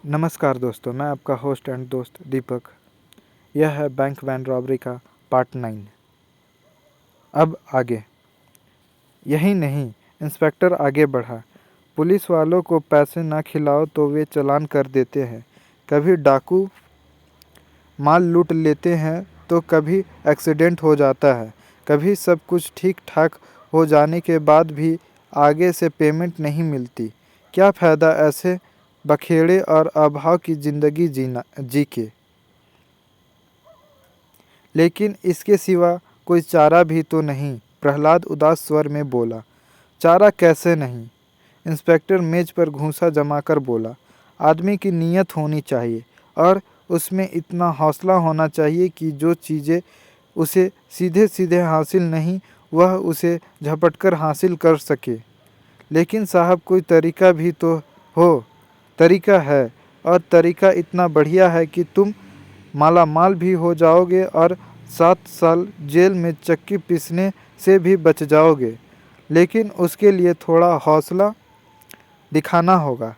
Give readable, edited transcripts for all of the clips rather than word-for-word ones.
नमस्कार दोस्तों, मैं आपका होस्ट एंड दोस्त दीपक। यह है बैंक वैन रॉबरी का पार्ट 9। अब आगे। यही नहीं, इंस्पेक्टर आगे बढ़ा। पुलिस वालों को पैसे ना खिलाओ तो वे चालान कर देते हैं। कभी डाकू माल लूट लेते हैं तो कभी एक्सीडेंट हो जाता है। कभी सब कुछ ठीक ठाक हो जाने के बाद भी आगे से पेमेंट नहीं मिलती। क्या फ़ायदा ऐसे बखेड़े और अभाव की ज़िंदगी जी के। लेकिन इसके सिवा कोई चारा भी तो नहीं। प्रहलाद उदास स्वर में बोला। चारा कैसे नहीं? इंस्पेक्टर मेज पर घूंसा जमाकर बोला। आदमी की नीयत होनी चाहिए और उसमें इतना हौसला होना चाहिए कि जो चीज़ें उसे सीधे सीधे हासिल नहीं, वह उसे झपटकर हासिल कर सके। लेकिन साहब, कोई तरीका भी तो हो। तरीका है, और तरीका इतना बढ़िया है कि तुम माला माल भी हो जाओगे और 7 साल जेल में चक्की पीसने से भी बच जाओगे। लेकिन उसके लिए थोड़ा हौसला दिखाना होगा,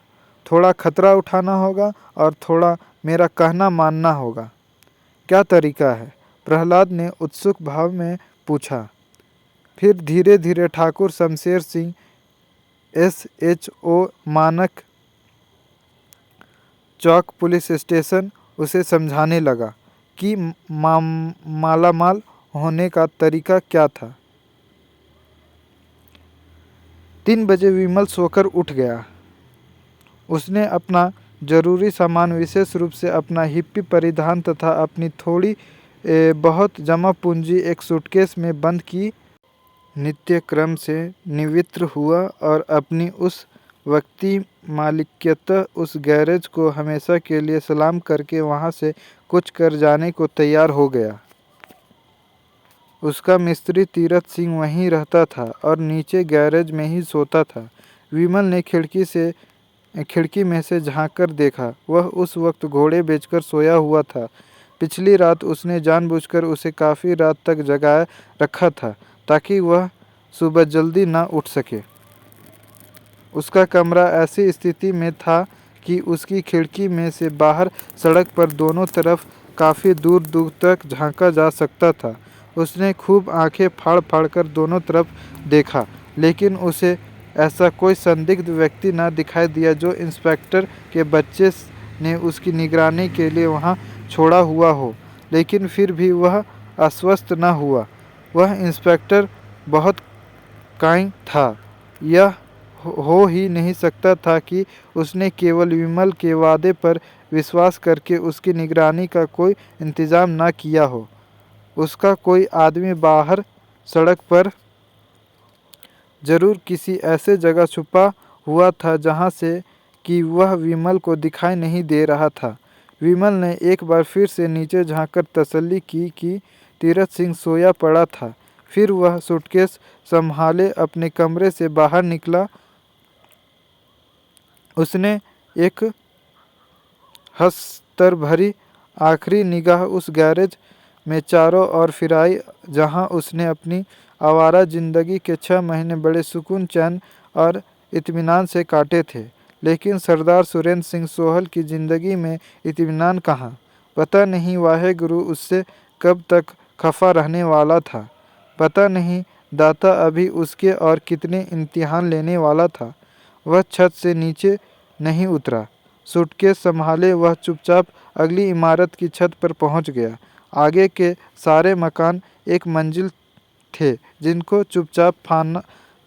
थोड़ा खतरा उठाना होगा और थोड़ा मेरा कहना मानना होगा। क्या तरीका है? प्रहलाद ने उत्सुक भाव में पूछा। फिर धीरे धीरे ठाकुर शमशेर सिंह SHO मानक चौक पुलिस स्टेशन उसे समझाने लगा कि मालामाल होने का तरीका क्या था। 3 बजे विमल सोकर उठ गया। उसने अपना जरूरी सामान, विशेष रूप से अपना हिप्पी परिधान तथा अपनी थोड़ी बहुत जमा पूंजी एक सूटकेस में बंद की। नित्य क्रम से निवृत्त हुआ और अपनी उस वक्ती मालिकियत उस गैरेज को हमेशा के लिए सलाम करके वहाँ से कुछ कर जाने को तैयार हो गया। उसका मिस्त्री तीरथ सिंह वहीं रहता था और नीचे गैरेज में ही सोता था। विमल ने खिड़की में से झांककर देखा। वह उस वक्त घोड़े बेचकर सोया हुआ था। पिछली रात उसने जानबूझकर उसे काफ़ी रात तक जगाए रखा था ताकि वह सुबह जल्दी ना उठ सके। उसका कमरा ऐसी स्थिति में था कि उसकी खिड़की में से बाहर सड़क पर दोनों तरफ काफ़ी दूर दूर तक झांका जा सकता था। उसने खूब आंखें फाड़ फाड़ कर दोनों तरफ देखा, लेकिन उसे ऐसा कोई संदिग्ध व्यक्ति न दिखाई दिया जो इंस्पेक्टर के बच्चे ने उसकी निगरानी के लिए वहाँ छोड़ा हुआ हो। लेकिन फिर भी वह आश्वस्त न हुआ। वह इंस्पेक्टर बहुत काइंड था। यह हो ही नहीं सकता था कि उसने केवल विमल के वादे पर विश्वास करके उसकी निगरानी का कोई इंतज़ाम न किया हो। उसका कोई आदमी बाहर सड़क पर जरूर किसी ऐसे जगह छुपा हुआ था जहाँ से कि वह विमल को दिखाई नहीं दे रहा था। विमल ने एक बार फिर से नीचे झांककर तसल्ली की कि तीरथ सिंह सोया पड़ा था। फिर वह सूटकेस संभाले अपने कमरे से बाहर निकला। उसने एक हंसतर भरी आखिरी निगाह उस गैरेज में चारों ओर फिराई जहां उसने अपनी आवारा जिंदगी के 6 महीने बड़े सुकून, चैन और इत्मीनान से काटे थे। लेकिन सरदार सुरेंद्र सिंह सोहल की ज़िंदगी में इत्मीनान कहाँ। पता नहीं वाहेगुरु उससे कब तक खफा रहने वाला था। पता नहीं दाता अभी उसके और कितने इम्तिहान लेने वाला था। वह छत से नीचे नहीं उतरा। सूटकेस संभाले वह चुपचाप अगली इमारत की छत पर पहुंच गया। आगे के सारे मकान एक मंजिल थे जिनको चुपचाप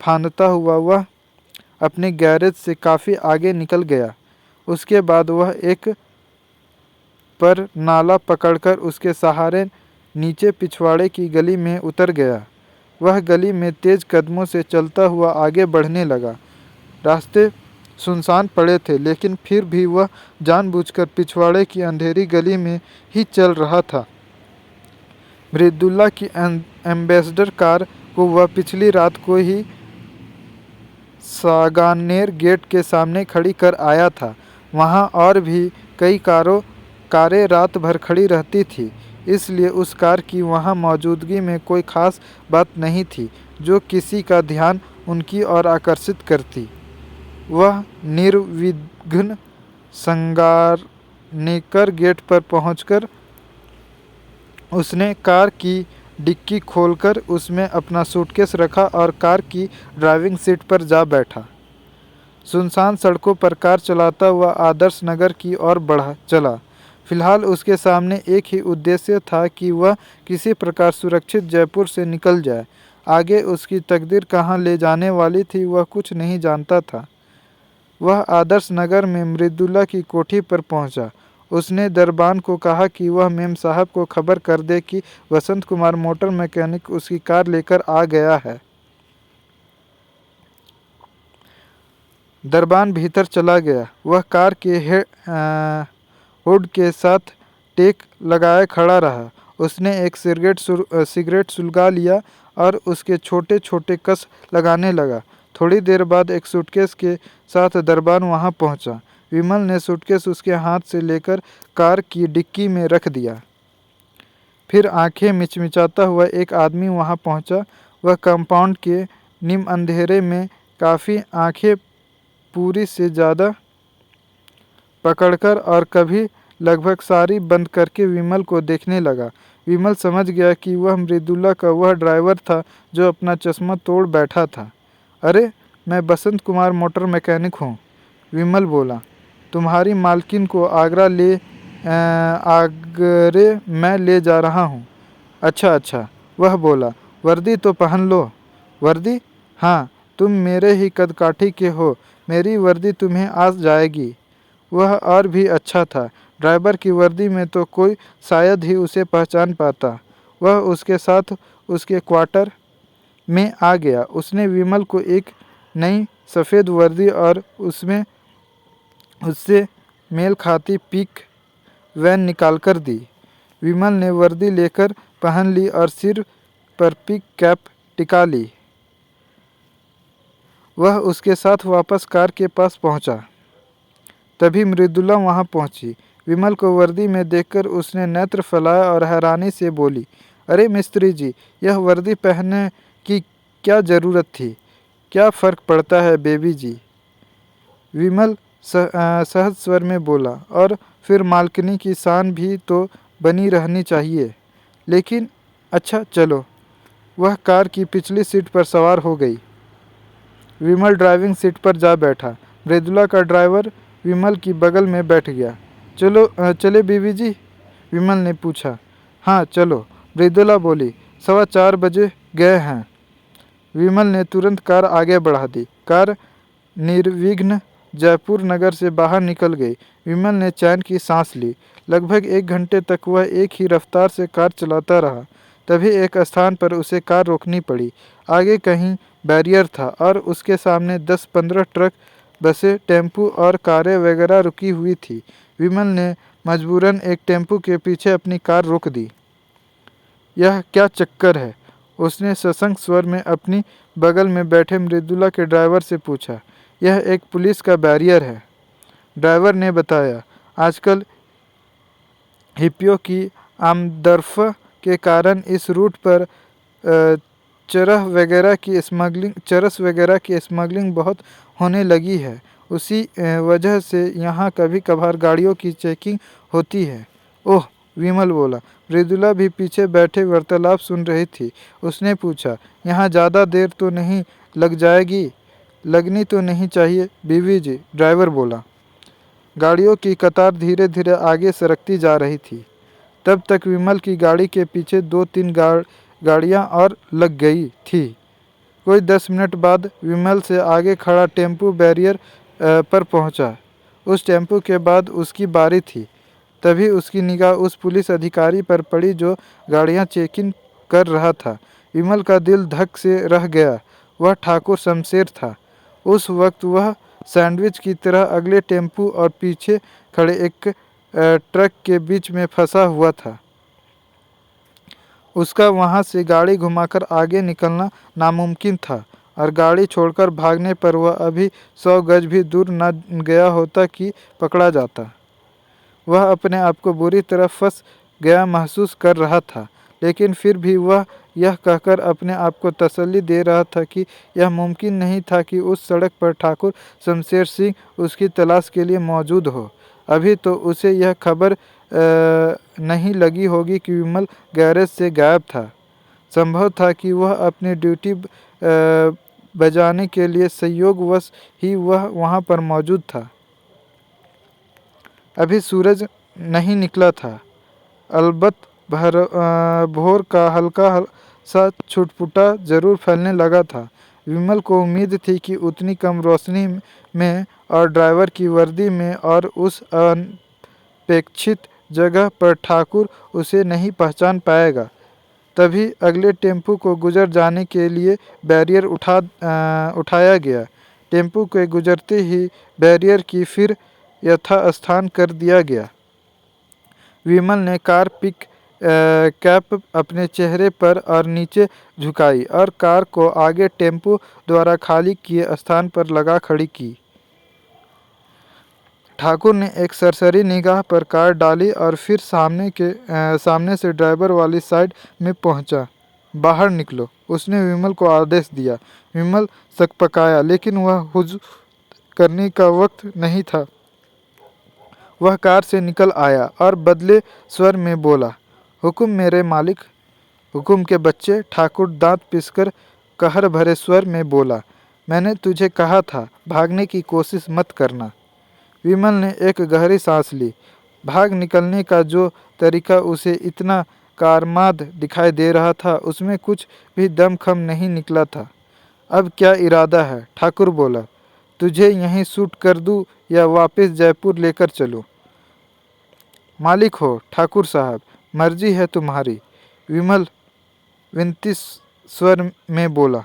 फांदता हुआ वह अपने गैरेज से काफ़ी आगे निकल गया। उसके बाद वह एक पर नाला पकड़कर उसके सहारे नीचे पिछवाड़े की गली में उतर गया। वह गली में तेज कदमों से चलता हुआ आगे बढ़ने लगा। रास्ते सुनसान पड़े थे, लेकिन फिर भी वह जानबूझकर पिछवाड़े की अंधेरी गली में ही चल रहा था। मृदुल्ला की एम्बेसडर कार को वह पिछली रात को ही सागानेर गेट के सामने खड़ी कर आया था। वहाँ और भी कई कारें रात भर खड़ी रहती थी, इसलिए उस कार की वहाँ मौजूदगी में कोई ख़ास बात नहीं थी जो किसी का ध्यान उनकी ओर आकर्षित करती। वह निर्विघ्न संगानेकर गेट पर पहुंचकर उसने कार की डिक्की खोलकर उसमें अपना सूटकेस रखा और कार की ड्राइविंग सीट पर जा बैठा। सुनसान सड़कों पर कार चलाता हुआ आदर्श नगर की ओर बढ़ा चला। फिलहाल उसके सामने एक ही उद्देश्य था कि वह किसी प्रकार सुरक्षित जयपुर से निकल जाए। आगे उसकी तकदीर कहाँ ले जाने वाली थी वह कुछ नहीं जानता था। वह आदर्श नगर में मृदुला की कोठी पर पहुंचा। उसने दरबान को कहा कि वह मेम साहब को खबर कर दे कि वसंत कुमार मोटर मैकेनिक उसकी कार लेकर आ गया है। दरबान भीतर चला गया। वह कार के हुड के साथ टेक लगाए खड़ा रहा। उसने एक सिगरेट सुलगा लिया और उसके छोटे छोटे कस लगाने लगा। थोड़ी देर बाद एक सूटकेस के साथ दरबान वहां पहुंचा। विमल ने सूटकेस उसके हाथ से लेकर कार की डिक्की में रख दिया। फिर आंखें मिचमिचाता हुआ एक आदमी वहां पहुंचा। वह कंपाउंड के निम अंधेरे में काफ़ी आंखें पूरी से ज़्यादा पकड़कर और कभी लगभग सारी बंद करके विमल को देखने लगा। विमल समझ गया कि वह मृदुला का वह ड्राइवर था जो अपना चश्मा तोड़ बैठा था। अरे, मैं बसंत कुमार मोटर मैकेनिक हूँ, विमल बोला। तुम्हारी मालकिन को आगरे मैं ले जा रहा हूँ। अच्छा अच्छा, वह बोला। वर्दी तो पहन लो। वर्दी? हाँ, तुम मेरे ही कदकाठी के हो, मेरी वर्दी तुम्हें आ जाएगी। वह और भी अच्छा था। ड्राइवर की वर्दी में तो कोई शायद ही उसे पहचान पाता। वह उसके साथ उसके क्वार्टर में आ गया। उसने विमल को एक नई सफ़ेद वर्दी और उसमें उससे मेल खाती पिक वैन निकालकर दी। विमल ने वर्दी लेकर पहन ली और सिर पर पिक कैप टिका ली। वह उसके साथ वापस कार के पास पहुंचा। तभी मृदुला वहां पहुंची। विमल को वर्दी में देखकर उसने नेत्र फैलाया और हैरानी से बोली, अरे मिस्त्री जी, यह वर्दी पहनने की क्या ज़रूरत थी? क्या फ़र्क पड़ता है बेबी जी? विमल सहज स्वर में बोला, और फिर मालकिनी की शान भी तो बनी रहनी चाहिए। लेकिन अच्छा चलो। वह कार की पिछली सीट पर सवार हो गई। विमल ड्राइविंग सीट पर जा बैठा। मृदुला का ड्राइवर विमल की बगल में बैठ गया। चले बीवी जी? विमल ने पूछा। हाँ चलो, मृदुला बोली। 4:15 बजे गए हैं। विमल ने तुरंत कार आगे बढ़ा दी। कार निर्विघ्न जयपुर नगर से बाहर निकल गई। विमल ने चैन की सांस ली। लगभग 1 घंटे तक वह एक ही रफ्तार से कार चलाता रहा। तभी एक स्थान पर उसे कार रोकनी पड़ी। आगे कहीं बैरियर था और उसके सामने 10-15 ट्रक, बसें, टेम्पू और कारें वगैरह रुकी हुई थी। विमल ने मजबूरन एक टेम्पू के पीछे अपनी कार रोक दी। यह क्या चक्कर है? उसने सशंक स्वर में अपनी बगल में बैठे मृदुला के ड्राइवर से पूछा। यह एक पुलिस का बैरियर है, ड्राइवर ने बताया। आजकल हिप्पियों की आमदरफ़ के कारण इस रूट पर चरस वगैरह की स्मगलिंग बहुत होने लगी है। उसी वजह से यहाँ कभी कभार गाड़ियों की चेकिंग होती है। ओह, विमल बोला। मृदुला भी पीछे बैठे वार्तालाप सुन रही थी। उसने पूछा, यहाँ ज़्यादा देर तो नहीं लग जाएगी? लगनी तो नहीं चाहिए बीवी जी, ड्राइवर बोला। गाड़ियों की कतार धीरे धीरे आगे सरकती जा रही थी। तब तक विमल की गाड़ी के पीछे 2-3 गाड़ियाँ और लग गई थी। कोई 10 मिनट बाद विमल से आगे खड़ा टेम्पू बैरियर पर पहुंचा। उस टेम्पू के बाद उसकी बारी थी। तभी उसकी निगाह उस पुलिस अधिकारी पर पड़ी जो गाड़ियां चेकिंग कर रहा था। विमल का दिल धक से रह गया। वह ठाकुर शमशेर था। उस वक्त वह सैंडविच की तरह अगले टेम्पू और पीछे खड़े एक ट्रक के बीच में फंसा हुआ था। उसका वहां से गाड़ी घुमाकर आगे निकलना नामुमकिन था और गाड़ी छोड़कर भागने पर वह अभी 100 गज भी दूर न गया होता कि पकड़ा जाता। वह अपने आप को बुरी तरह फंस गया महसूस कर रहा था, लेकिन फिर भी वह यह कहकर अपने आप को तसल्ली दे रहा था कि यह मुमकिन नहीं था कि उस सड़क पर ठाकुर शमशेर सिंह उसकी तलाश के लिए मौजूद हो। अभी तो उसे यह खबर नहीं लगी होगी कि विमल गैरेज से गायब था। संभव था कि वह अपनी ड्यूटी बजाने के लिए संयोगवश ही वह वहाँ पर मौजूद था। अभी सूरज नहीं निकला था, अलबत्त भोर का हल्का सा छुटपुटा जरूर फैलने लगा था। विमल को उम्मीद थी कि उतनी कम रोशनी में और ड्राइवर की वर्दी में और उस अनपेक्षित जगह पर ठाकुर उसे नहीं पहचान पाएगा। तभी अगले टेम्पू को गुजर जाने के लिए बैरियर उठाया गया। टेम्पू के गुजरते ही बैरियर की फिर यथास्थान कर दिया गया। विमल ने कार कैप अपने चेहरे पर और नीचे झुकाई और कार को आगे टेम्पू द्वारा खाली किए स्थान पर लगा खड़ी की। ठाकुर ने एक सरसरी निगाह पर कार डाली और फिर सामने से ड्राइवर वाली साइड में पहुंचा। बाहर निकलो, उसने विमल को आदेश दिया। विमल सकपकाया, लेकिन वह हुजूम करने का वक्त नहीं था। वह कार से निकल आया और बदले स्वर में बोला, हुकुम मेरे मालिक। हुकुम के बच्चे, ठाकुर दांत पिसकर कहर भरे स्वर में बोला, मैंने तुझे कहा था भागने की कोशिश मत करना। विमल ने एक गहरी सांस ली। भाग निकलने का जो तरीका उसे इतना कारमाद दिखाई दे रहा था, उसमें कुछ भी दमखम नहीं निकला था। अब क्या इरादा है? ठाकुर बोला, तुझे यहीं शूट कर दूं या वापस जयपुर लेकर चलूं? मालिक हो ठाकुर साहब, मर्जी है तुम्हारी। विमल विनती स्वर में बोला।